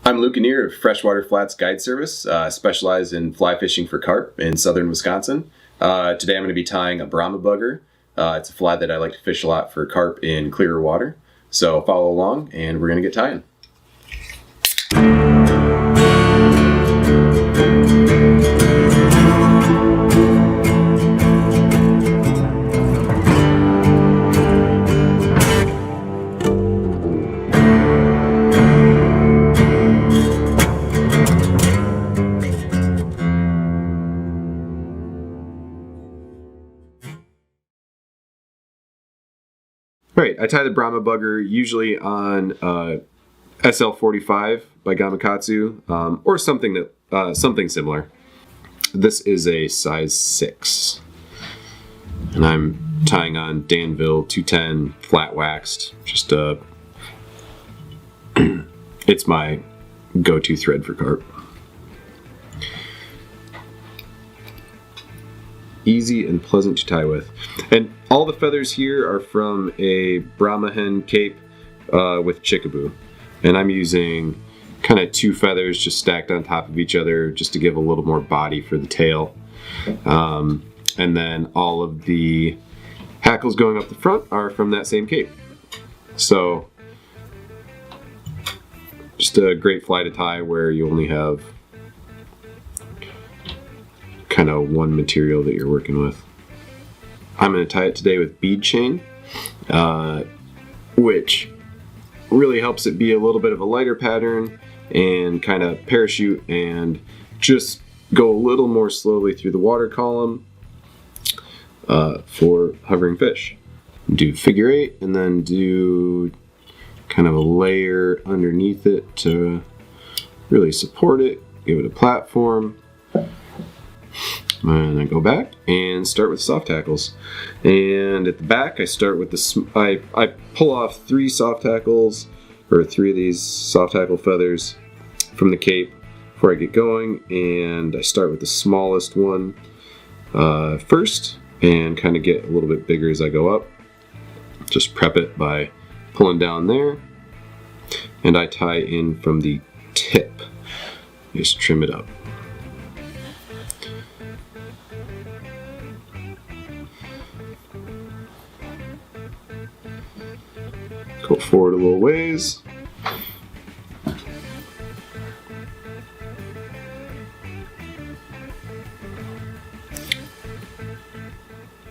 I'm Annear of Freshwater Flats Guide Service, specialize in fly fishing for carp in southern Wisconsin. Today I'm going to be tying a Brahma Bugger. It's a fly that I like to fish a lot for carp in clearer water. So follow along and we're going to get tying. Right, I tie the Brahma Bugger usually on SL45 by Gamakatsu, or something similar. This is a size 6, and I'm tying on Danville 210 flat waxed. Just it's my go-to thread for carp. Easy and pleasant to tie with. And all the feathers here are from a Brahma hen cape with chickabou. And I'm using kind of 2 feathers just stacked on top of each other just to give a little more body for the tail. And then all of the hackles going up the front are from that same cape. So just a great fly to tie where you only have kind of one material that you're working with. I'm going to tie it today with beadchain, which really helps it be a little bit of a lighter pattern and kind of parachute and just go a little more slowly through the water column for hovering fish. Do figure 8 and then do kind of a layer underneath it to really support it, give it a platform. And I go back and start with soft hackles. And at the back, I start with I pull off 3 soft hackles, or 3 of these soft hackle feathers from the cape before I get going. And I start with the smallest one first, and kind of get a little bit bigger as I go up. Just prep it by pulling down there, and I tie in from the tip. Just trim it up. Go forward a little ways.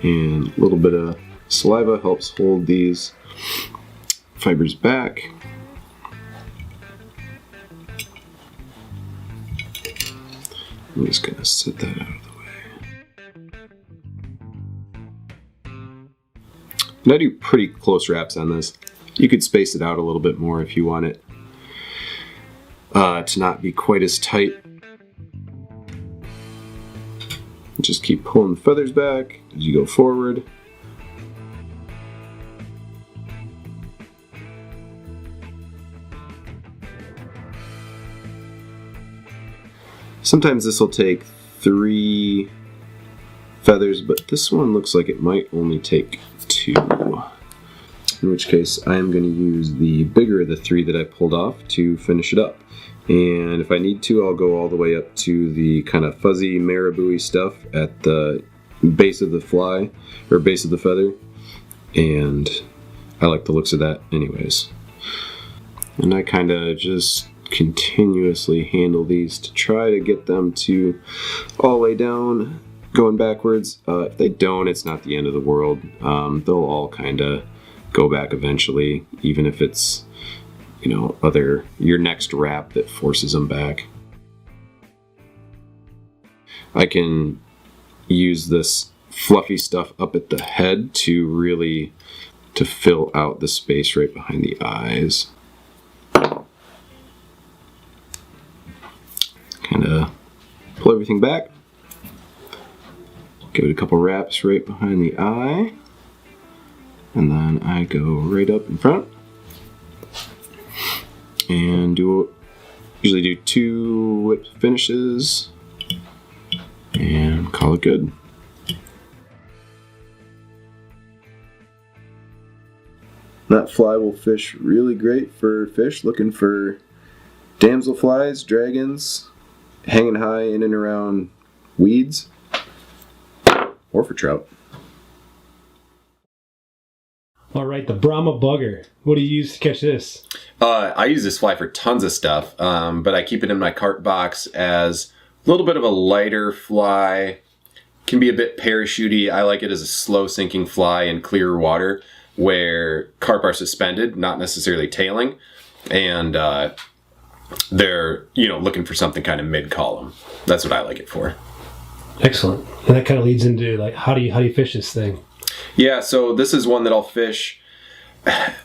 And a little bit of saliva helps hold these fibers back. I'm just going to set that out of the way. And I do pretty close wraps on this. You could space it out a little bit more if you want it to not be quite as tight. Just keep pulling the feathers back as you go forward. Sometimes this will take 3 feathers, but this one looks like it might only take 2. In which case I am going to use the bigger of the 3 that I pulled off to finish it up. And if I need to, I'll go all the way up to the kind of fuzzy marabou-y stuff at the base of the fly, or base of the feather. And I like the looks of that anyways. And I kind of just continuously handle these to try to get them to all lay down going backwards. If they don't, it's not the end of the world. They'll all kind of go back eventually, even if it's, you know, your next wrap that forces them back. I can use this fluffy stuff up at the head to fill out the space right behind the eyes. Kind of pull everything back, give it a couple wraps right behind the eye, and then I go right up in front and usually do 2 whip finishes and call it good. That fly will fish really great for fish looking for damselflies, dragons, hanging high in and around weeds, or for trout. All right, the Brahma Bugger. What do you use to catch this? I use this fly for tons of stuff, but I keep it in my carp box as a little bit of a lighter fly. Can be a bit parachutey. I like it as a slow sinking fly in clear water where carp are suspended, not necessarily tailing, and they're looking for something kind of mid-column. That's what I like it for. Excellent. And that kind of leads into like how do you fish this thing? Yeah, so this is one that I'll fish.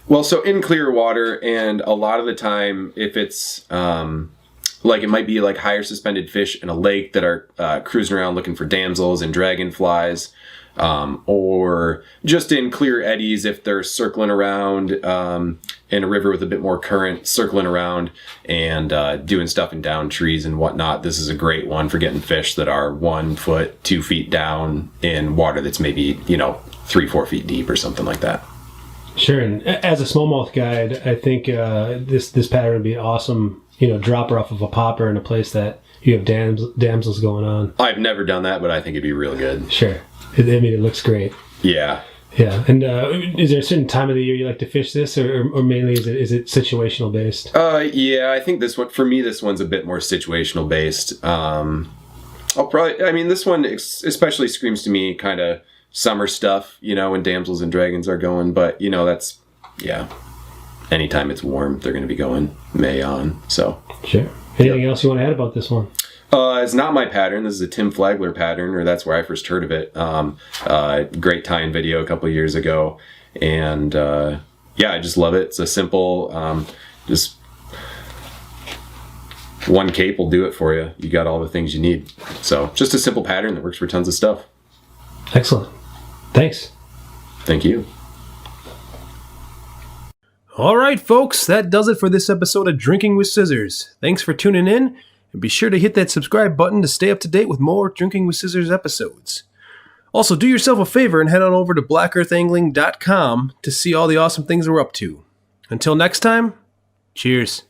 Well, so in clear water, and a lot of the time, if it's like it might be like higher suspended fish in a lake that are cruising around looking for damsels and dragonflies, or just in clear eddies if they're circling around in a river with a bit more current, circling around and doing stuff in down trees and whatnot. This is a great one for getting fish that are 1 foot, 2 feet down in water that's maybe 3-4 feet deep or something like that. Sure, and as a smallmouth guide, I think this pattern would be awesome. Dropper off of a popper in a place that you have damsels going on. I've never done that, but I think it'd be real good. Sure, it looks great. Yeah. Yeah, and is there a certain time of the year you like to fish this, or mainly is it situational based? Yeah, I think this one's a bit more situational based. This one especially screams to me kind of summer stuff, when damsels and dragons are going, but that's, yeah, anytime it's warm, they're going to be going May on, so. Sure. Anything else you want to add about this one? It's not my pattern. This is a Tim Flagler pattern, or that's where I first heard of it. Great tie-in video a couple of years ago, and yeah, I just love it. It's a simple, just one cape will do it for you. You got all the things you need. So just a simple pattern that works for tons of stuff. Excellent. Thanks. Thank you. All right, folks, that does it for this episode of Drinking with Scissors. Thanks for tuning in, and be sure to hit that subscribe button to stay up to date with more Drinking with Scissors episodes. Also, do yourself a favor and head on over to blackearthangling.com to see all the awesome things we're up to. Until next time, cheers.